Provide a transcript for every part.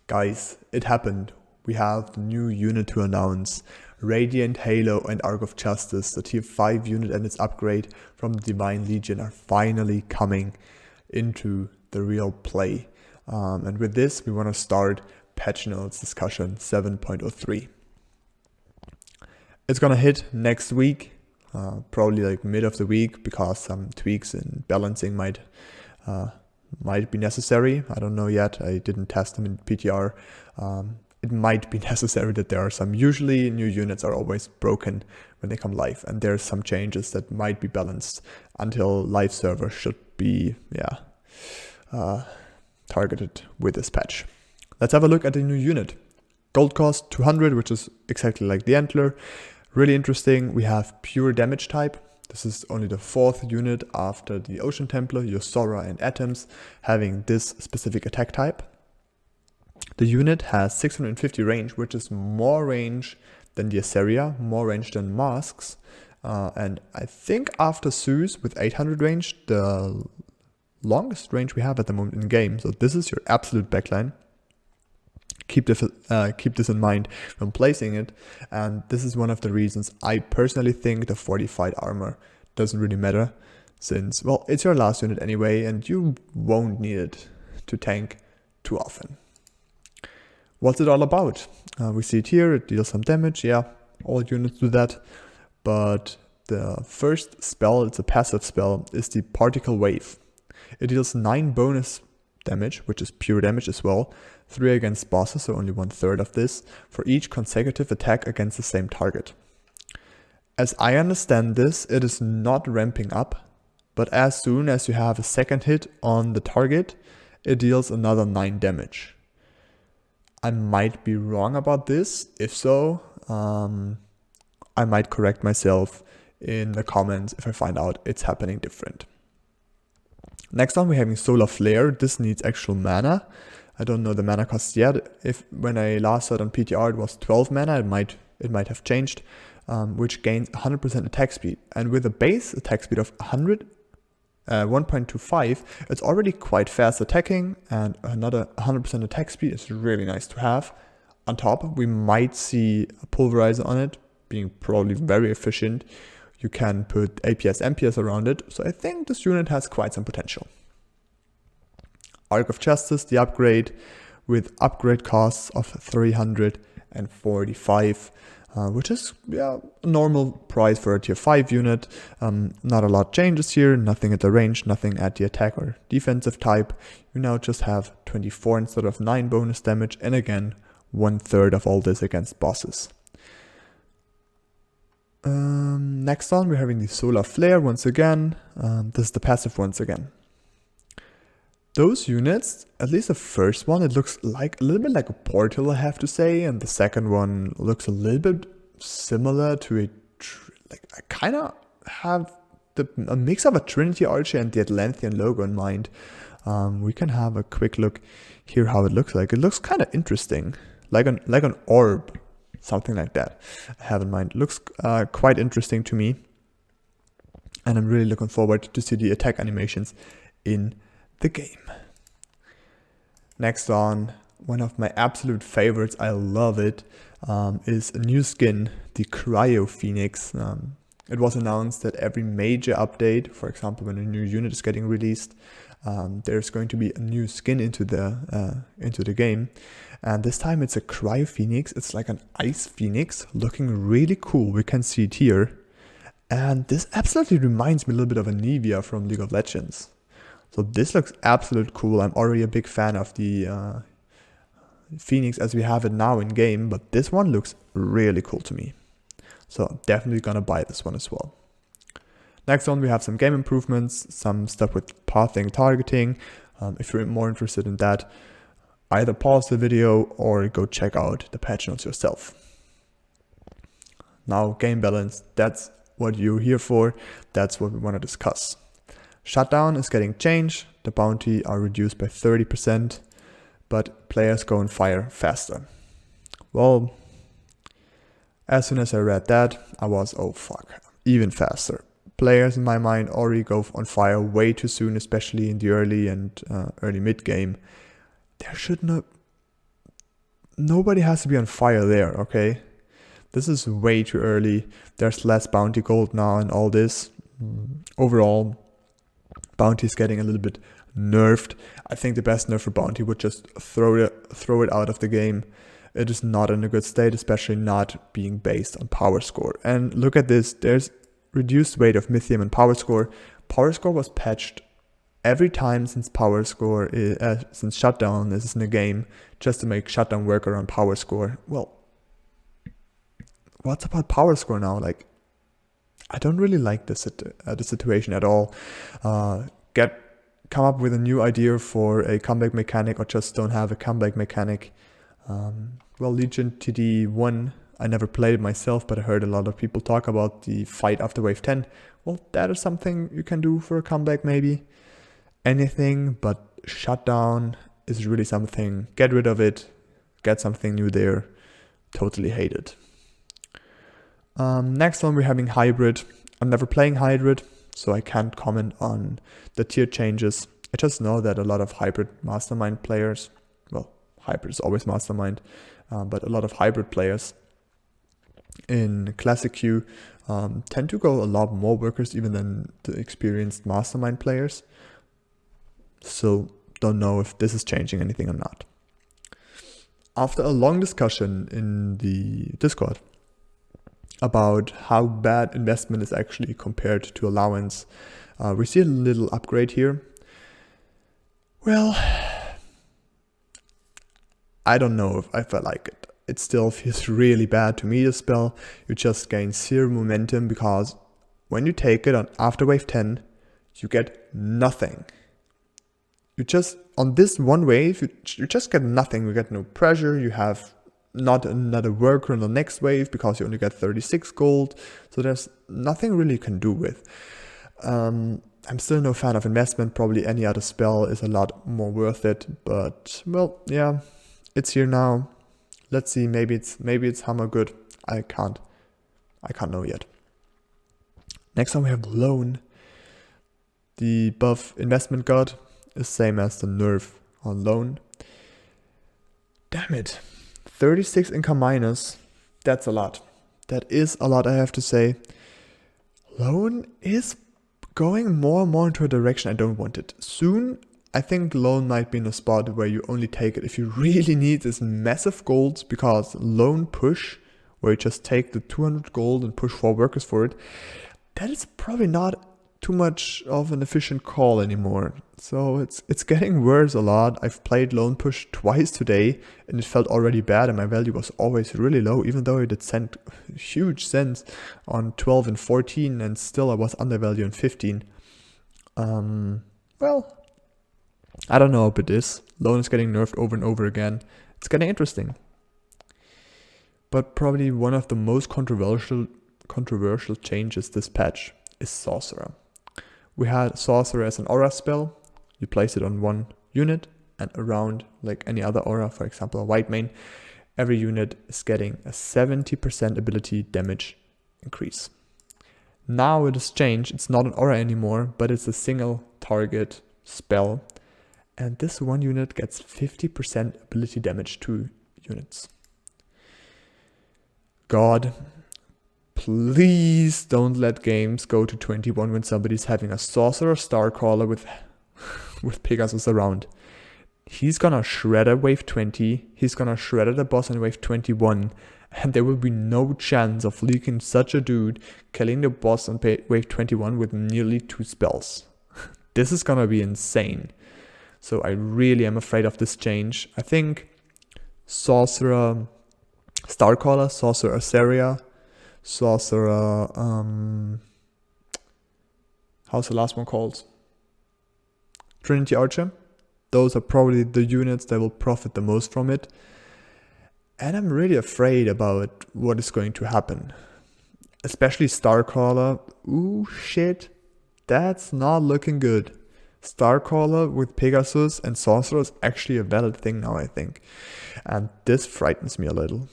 Guys, it happened. We have the new unit to announce. Radiant, Halo and Arc of Justice, the tier 5 unit and its upgrade from the Divine Legion are finally coming into the real play. And with this, we want to start patch notes discussion 7.03. It's gonna hit next week, probably like mid of the week, because some tweaks in balancing might be necessary. I don't know yet. I didn't test them in PTR. It might be necessary that there are some. Usually new units are always broken when they come live, and there's some changes that might be balanced until live server should be targeted with this patch. Let's have a look at the new unit. Gold cost 200, which is exactly like the Antler. Really interesting. We have pure damage type. This is only the 4th unit after the Ocean Templar, your Sorcerer and Atoms, having this specific attack type. The unit has 650 range, which is more range than the Assyria, more range than Masks. And I think after Zeus with 800 range, the longest range we have at the moment in game. So this is your absolute backline. Keep this in mind when placing it, and this is one of the reasons I personally think the fortified armor doesn't really matter, since, well, it's your last unit anyway and you won't need it to tank too often. What's it all about? We see it here, it deals some damage, yeah, all units do that, but the first spell, it's a passive spell, is the Particle Wave. It deals 9 bonus damage, which is pure damage as well, 3 against bosses, so only 1/3 of this, for each consecutive attack against the same target. As I understand this, it is not ramping up, but as soon as you have a second hit on the target, it deals another 9 damage. I might be wrong about this. If so, I might correct myself in the comments if I find out it's happening different. Next on, we're having Solar Flare. This needs actual mana. I don't know the mana cost yet. When I last saw it on PTR, it was 12 mana. It might have changed, which gains 100% attack speed. And with a base attack speed of 1.25, it's already quite fast attacking, and another 100% attack speed is really nice to have. On top, we might see a Pulverizer on it, being probably very efficient. You can put APS, MPS around it, so I think this unit has quite some potential. Arc of Justice, the upgrade, with upgrade costs of 345, which is a normal price for a tier 5 unit. Not a lot changes here, nothing at the range, nothing at the attack or defensive type. You now just have 24 instead of 9 bonus damage, and again, 1/3 of all this against bosses. Next on, we're having the Solar Flare once again. This is the passive once again. Those units, at least the first one, it looks like a little bit like a portal, I have to say, and the second one looks a little bit similar to I kind of have a mix of a Trinity Archer and the Atlantean logo in mind. We can have a quick look here how it looks like. It looks kind of interesting, like an orb. Something like that I have in mind. It looks quite interesting to me, and I'm really looking forward to see the attack animations in the game. Next on, one of my absolute favorites, I love it, is a new skin, the Cryo Phoenix. It was announced that every major update, for example when a new unit is getting released, there's going to be a new skin into the game. And this time it's a Cryo Phoenix. It's like an Ice Phoenix, looking really cool. We can see it here. And this absolutely reminds me a little bit of a Nivea from League of Legends. So this looks absolutely cool. I'm already a big fan of the Phoenix as we have it now in game, but this one looks really cool to me. So I'm definitely gonna buy this one as well. Next on, we have some game improvements, some stuff with pathing, targeting. If you're more interested in that, either pause the video or go check out the patch notes yourself. Now, game balance, that's what you're here for. That's what we want to discuss. Shutdown is getting changed. The bounty are reduced by 30%, but players go on fire faster. Well, as soon as I read that, I was, oh fuck, even faster. Players in my mind already go on fire way too soon, especially in the early and early mid game. There should not nobody has to be on fire there, okay? This is way too early. There's less bounty gold now and all this. Overall, bounty is getting a little bit nerfed. I think the best nerf for bounty would just throw it out of the game. It is not in a good state, especially not being based on power score. And look at this, there's reduced weight of Mythium and power score. Power score was patched every time since since shutdown is in the game, just to make shutdown work around power score. Well, what's about power score now? Like, I don't really like the situation at all. Come up with a new idea for a comeback mechanic, or just don't have a comeback mechanic. Well, Legion TD1, I never played it myself, but I heard a lot of people talk about the fight after wave 10. Well, that is something you can do for a comeback maybe. Anything but shutdown is really something. Get rid of it, get something new there. Totally hate it. Next one, we're having hybrid. I'm never playing hybrid, so I can't comment on the tier changes. I just know that a lot of hybrid mastermind players, well, hybrid is always mastermind, but a lot of hybrid players in classic queue tend to go a lot more workers even than the experienced mastermind players. So don't know if this is changing anything or not. After a long discussion in the Discord about how bad investment is actually compared to allowance, we see a little upgrade here. Well, I don't know if I like it. It still feels really bad to me, the spell. You just gain 0 momentum, because when you take it on after wave 10, you get nothing. You just, on this one wave, you just get nothing. You get no pressure, you have not another worker on the next wave because you only get 36 gold. So there's nothing really you can do with. I'm still no fan of investment. Probably any other spell is a lot more worth it. But, well, yeah, it's here now. Let's see, maybe it's hammer good. I can't know yet. Next one we have Loan. The buff investment god is same as the nerf on Loan. Damn it. 36 income minus. That's a lot. That is a lot, I have to say. Loan is going more and more into a direction I don't want it. Soon, I think Loan might be in a spot where you only take it if you really need this massive gold, because Loan push, where you just take the 200 gold and push 4 workers for it, that is probably not too much of an efficient call anymore. So it's getting worse a lot. I've played Loan push twice today and it felt already bad, and my value was always really low, even though it had sent huge cents on 12 and 14, and still I was undervalued on 15. Well, I don't know if it is. Loan is getting nerfed over and over again. It's getting interesting. But probably one of the most controversial changes this patch is Sorcerer. We had Sorcerer as an aura spell. You place it on one unit, and around, like any other aura, for example a white main, every unit is getting a 70% ability damage increase. Now it has changed. It's not an aura anymore, but it's a single target spell. And this one unit gets 50% ability damage to units. God, please don't let games go to 21 when somebody's having a Sorcerer Starcaller with Pegasus around. He's gonna shred at wave 20, he's gonna shred at the boss in wave 21, and there will be no chance of leaking such a dude killing the boss on wave 21 with nearly 2 spells. This is gonna be insane. So I really am afraid of this change. I think Sorcerer Starcaller, Sorcerer Asaria, Sorcerer, how's the last one called? Trinity Archer. Those are probably the units that will profit the most from it. And I'm really afraid about what is going to happen. Especially Starcaller. Ooh, shit. That's not looking good. Starcaller with Pegasus and Sorcerer is actually a valid thing now, I think. And this frightens me a little.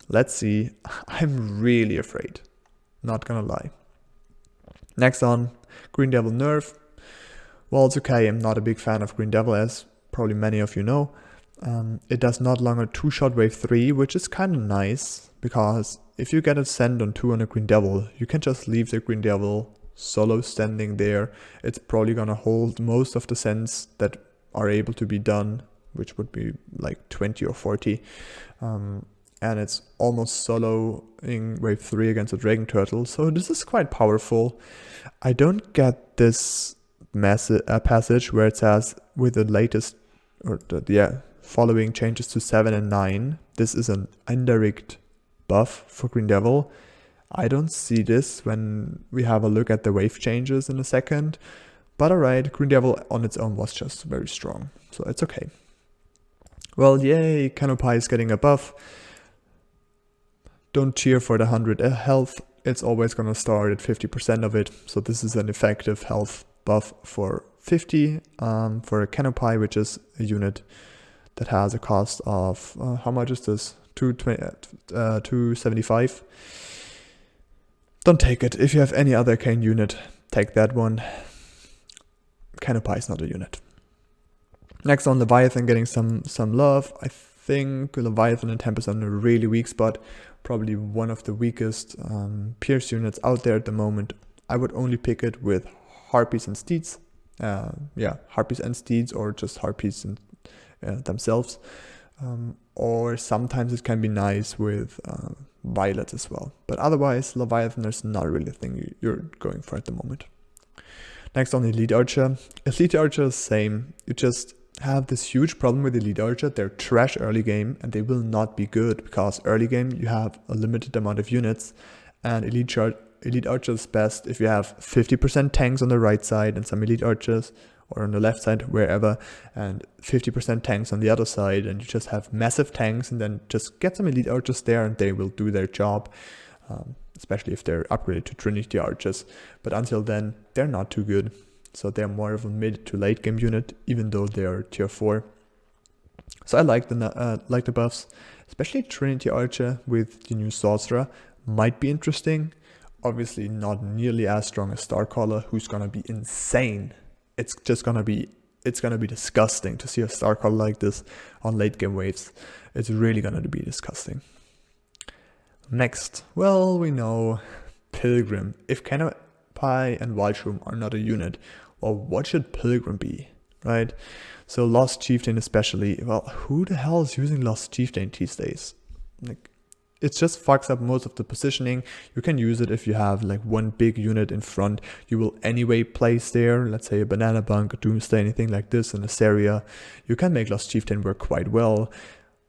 Let's see. I'm really afraid. Not gonna lie. Next on, Green Devil Nerf. Well, it's okay. I'm not a big fan of Green Devil, as probably many of you know. It does not longer 2-shot wave 3, which is kind of nice, because if you get a send on 2 on a Green Devil, you can just leave the Green Devil solo standing there. It's probably gonna hold most of the sends that are able to be done, which would be like 20 or 40. And it's almost soloing wave 3 against a Dragon Turtle, so this is quite powerful. I don't get this passage where it says with the latest, or following changes to 7 and 9, this is an indirect buff for Green Devil. I don't see this when we have a look at the wave changes in a second, but alright, Green Devil on its own was just very strong, so it's okay. Well, yay, Canopy is getting a buff. Don't cheer for the 100 health, it's always gonna start at 50% of it, so this is an effective health buff for 50 for a Canopy, which is a unit that has a cost of, how much is this? 275. Don't take it. If you have any other Kane unit, take that one. Canopy is not a unit. Next on, Leviathan getting some love. I think Leviathan and Tempest are in a really weak spot. Probably one of the weakest Pierce units out there at the moment. I would only pick it with Harpies and Steeds. Harpies and Steeds, or just Harpies and themselves. Or sometimes it can be nice with Violet as well. But otherwise, Leviathan is not really a thing you're going for at the moment. Next on, Elite Archer. Elite Archer is same. You just have this huge problem with Elite Archer. They're trash early game, and they will not be good, because early game you have a limited amount of units, and Elite Archer is best if you have 50% tanks on the right side and some Elite Archers, or on the left side, wherever, and 50% tanks on the other side, and you just have massive tanks, and then just get some Elite Archers there and they will do their job, especially if they're upgraded to Trinity Archers. But until then, they're not too good, so they're more of a mid to late game unit, even though they're tier 4. So I like the buffs, especially Trinity Archer with the new Sorcerer might be interesting. Obviously not nearly as strong as Starcaller, who's gonna be insane. It's gonna be disgusting to see a Starcaller like this on late game waves. It's really gonna be disgusting. Next, well, we know Pilgrim. If Canopy and Wildshroom are not a unit, well, what should Pilgrim be, right? So Lost Chieftain especially, well, who the hell is using Lost Chieftain these days? Like, it just fucks up most of the positioning. You can use it if you have like one big unit in front. You will anyway place there, let's say a Banana Bunk, a Doomsday, anything like this in this area. You can make Lost Chieftain work quite well,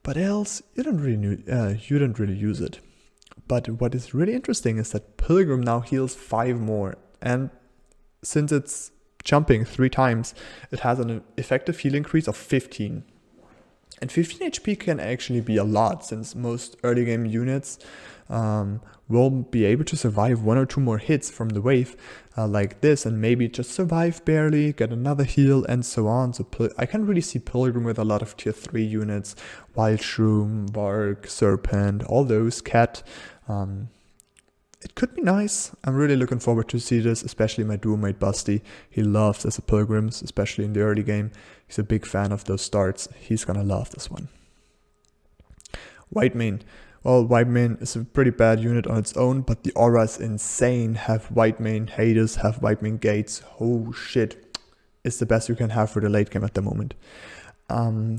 but else you don't really use it. But what is really interesting is that Pilgrim now heals 5 more, and since it's jumping 3 times, it has an effective heal increase of 15. And 15 HP can actually be a lot, since most early game units will be able to survive 1 or 2 more hits from the wave like this, and maybe just survive barely, get another heal, and so on. So I can really see Pilgrim with a lot of tier 3 units, Wildshroom, Varg, Serpent, all those, Cat. It could be nice. I'm really looking forward to see this, especially my duo mate Busty. He loves as a Pilgrims, especially in the early game. He's a big fan of those starts. He's gonna love this one. Whitemane. Well, Whitemane is a pretty bad unit on its own, but the aura is insane. Have Whitemane Hades, have Whitemane Gates. Oh shit. It's the best you can have for the late game at the moment.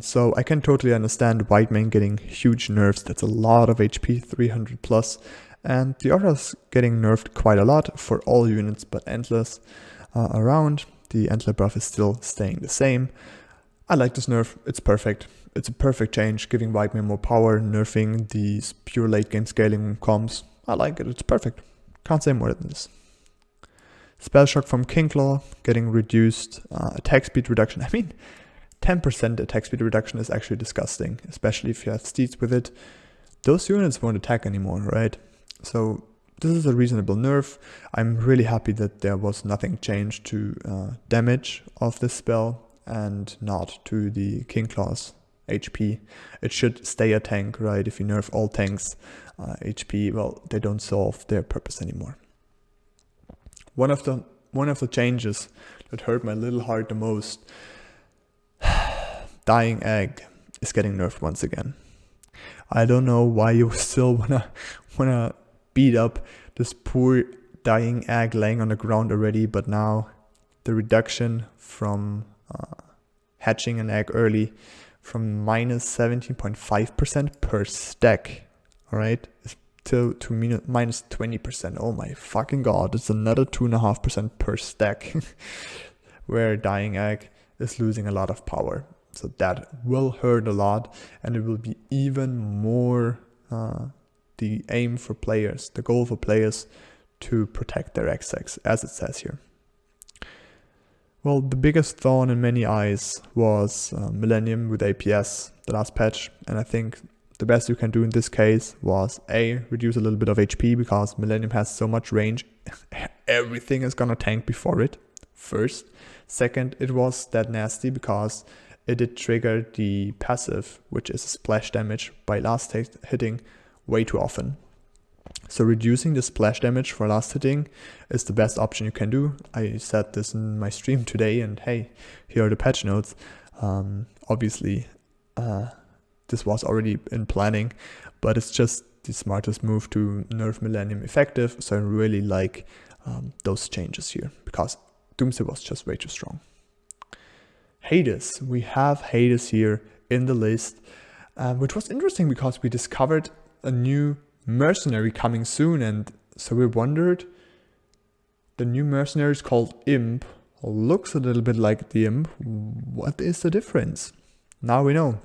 So I can totally understand Whitemane getting huge nerfs. That's a lot of HP, 300 plus. And the aura's getting nerfed quite a lot for all units but Endless around. The Antler buff is still staying the same. I like this nerf, it's perfect. It's a perfect change, giving Whitemane more power, nerfing these pure late game scaling comms. I like it, it's perfect. Can't say more than this. Spell Shock from Kingclaw, getting reduced attack speed reduction. I mean, 10% attack speed reduction is actually disgusting, especially if you have Steeds with it. Those units won't attack anymore, right? So this is a reasonable nerf. I'm really happy that there was nothing changed to damage of this spell and not to the Kingclaw's HP. It should stay a tank, right? If you nerf all tanks HP, well, they don't solve their purpose anymore. One of the changes that hurt my little heart the most, Dying Egg. is getting nerfed once again. I don't know why you still wanna beat up this poor dying egg laying on the ground already, but now the reduction from hatching an egg early from minus 17.5% per stack, all right, to minus 20%. Oh my fucking god, it's another 2.5% per stack where dying egg is losing a lot of power. So that will hurt a lot, and it will be even more the aim for players, the goal for players to protect their XX, as it says here. Well, the biggest thorn in many eyes was Millennium with APS, the last patch, and I think the best you can do in this case was A, reduce a little bit of HP, because Millennium has so much range, everything is gonna tank before it, first. Second, it was that nasty because it did trigger the passive, which is a splash damage by last hitting way too often. So reducing the splash damage for last hitting is the best option you can do. I said this in my stream today, and hey, here are the patch notes. Obviously, this was already in planning, but it's just the smartest move to nerf Millennium effective. So I really like those changes here, because Doomsday was just way too strong. Hades, we have Hades here in the list, which was interesting because we discovered a new mercenary coming soon, and so we wondered, the new mercenary is called Imp, looks a little bit like the Imp, what is the difference? Now we know.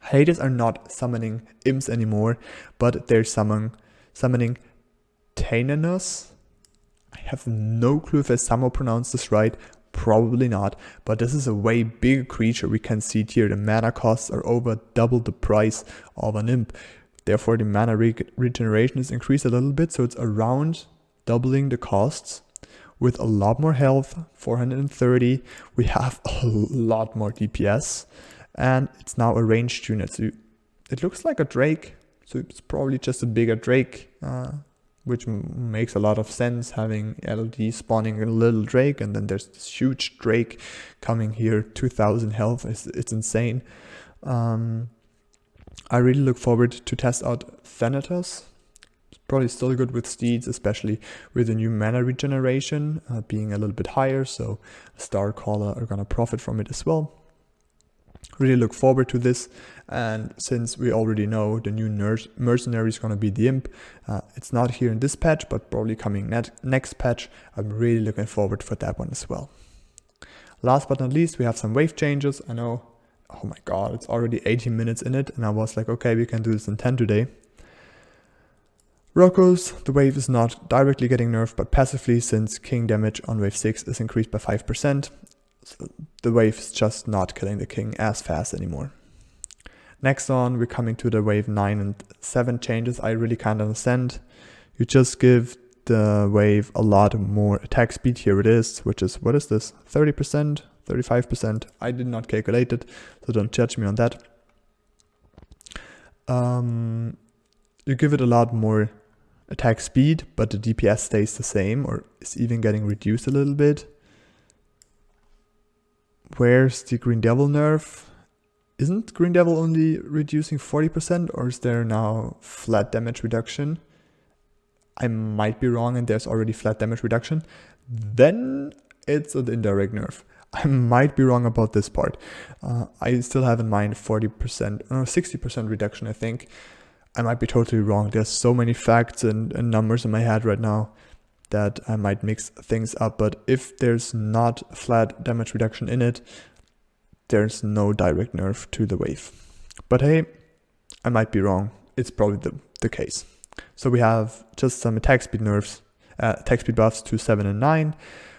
Hades are not summoning imps anymore, but they're summoning Tananus. I have no clue if I somehow pronounced this right, probably not, but this is a way bigger creature. We can see it here, the mana costs are over double the price of an imp. Therefore, the mana regeneration is increased a little bit, so it's around doubling the costs with a lot more health, 430. We have a lot more DPS, and it's now a ranged unit. So it looks like a Drake, so it's probably just a bigger Drake, which makes a lot of sense, having LD spawning a little Drake, and then there's this huge Drake coming here, 2000 health. It's insane. I really look forward to test out Thanatos. It's probably still good with steeds, especially with the new mana regeneration being a little bit higher, so Starcaller are gonna profit from it as well. Really look forward to this, and since we already know the new mercenary is gonna be the Imp, it's not here in this patch, but probably coming next patch. I'm really looking forward for that one as well. Last but not least, we have some wave changes. I know, oh my god, it's already 18 minutes in it, and I was like, okay, we can do this in 10 today. Rocco's, the wave is not directly getting nerfed, but passively, since king damage on wave 6 is increased by 5%. So the wave is just not killing the king as fast anymore. Next on, we're coming to the wave 9 and 7 changes. I really can't understand. You just give the wave a lot more attack speed. Here it is, which is, what is this? 30%? 35%. I did not calculate it, so don't judge me on that. You give it a lot more attack speed, but the DPS stays the same, or is even getting reduced a little bit. Where's the Green Devil nerf? Isn't Green Devil only reducing 40%, or is there now flat damage reduction? I might be wrong and there's already flat damage reduction. Then it's an indirect nerf. I might be wrong about this part. I still have in mind 40%, or 60% reduction, I think. I might be totally wrong. There's so many facts and numbers in my head right now that I might mix things up. But if there's not flat damage reduction in it, there's no direct nerf to the wave. But hey, I might be wrong. It's probably the case. So we have just some attack speed nerfs, attack speed buffs to 7 and 9,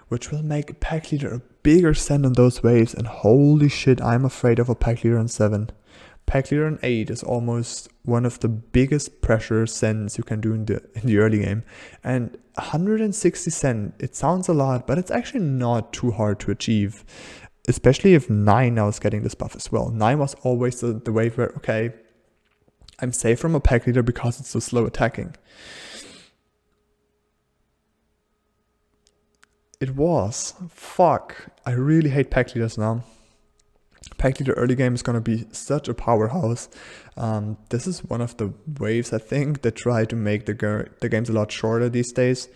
which will make Pack Leader a bigger send on those waves, and holy shit, I'm afraid of a Pack Leader on 7. Pack Leader on 8 is almost one of the biggest pressure sends you can do in the early game, and 160 send, it sounds a lot, but it's actually not too hard to achieve, especially if 9 now is getting this buff as well. 9 was always the wave where, okay, I'm safe from a Pack Leader because it's so slow attacking. It was. Fuck. I really hate Pack Leaders now. Pack Leader early game is going to be such a powerhouse. This is one of the waves, I think, that try to make the games a lot shorter these days.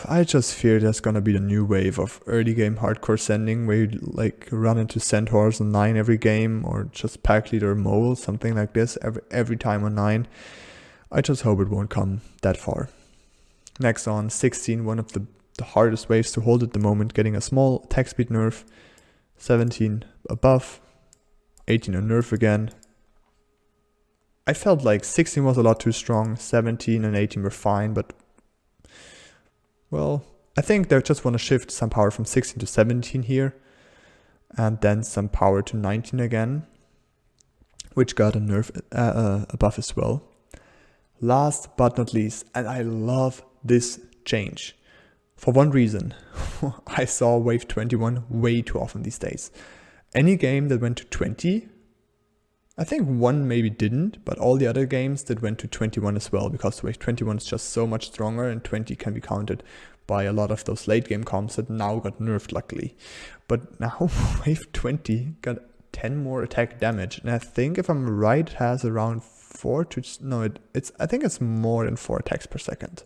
I just fear there's going to be the new wave of early game hardcore sending where you like run into Centaurs on 9 every game, or just Pack Leader Mole, something like this every time on 9. I just hope it won't come that far. Next on 16, one of the hardest waves to hold at the moment, getting a small attack speed nerf. 17 above, 18 a nerf again. I felt like 16 was a lot too strong, 17 and 18 were fine, but well, I think they just want to shift some power from 16 to 17 here, and then some power to 19 again, which got a nerf above as well. Last but not least, and I love this change. For one reason, I saw wave 21 way too often these days. Any game that went to 20, I think one maybe didn't, but all the other games that went to 21 as well, because wave 21 is just so much stronger, and 20 can be counted by a lot of those late game comps that now got nerfed luckily. But now wave 20 got 10 more attack damage, and I think if I'm right, it has around 4 to, no, I think it's more than 4 attacks per second.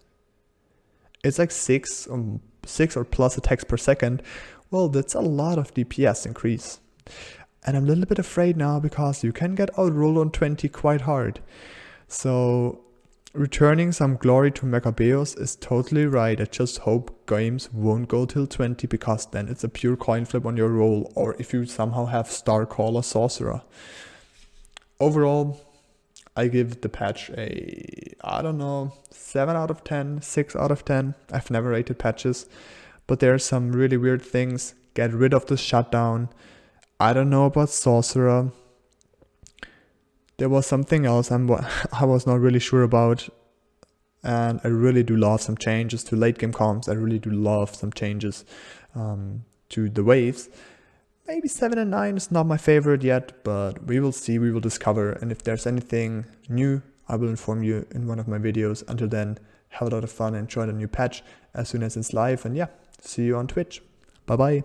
It's like 6 or plus attacks per second. Well, that's a lot of DPS increase. And I'm a little bit afraid now because you can get outrolled on 20 quite hard. So returning some glory to Megabeos is totally right. I just hope games won't go till 20, because then it's a pure coin flip on your roll, or if you somehow have Starcall or Sorcerer. Overall, I give the patch a, I don't know, 7 out of 10, 6 out of 10. I've never rated patches, but there are some really weird things. Get rid of the shutdown. I don't know about Sorcerer. There was something else I was not really sure about. And I really do love some changes to late game comps. I really do love some changes to the waves. Maybe 7 and 9 is not my favorite yet, but we will see, we will discover. And if there's anything new, I will inform you in one of my videos. Until then, have a lot of fun and enjoy the new patch as soon as it's live. And yeah, see you on Twitch. Bye bye.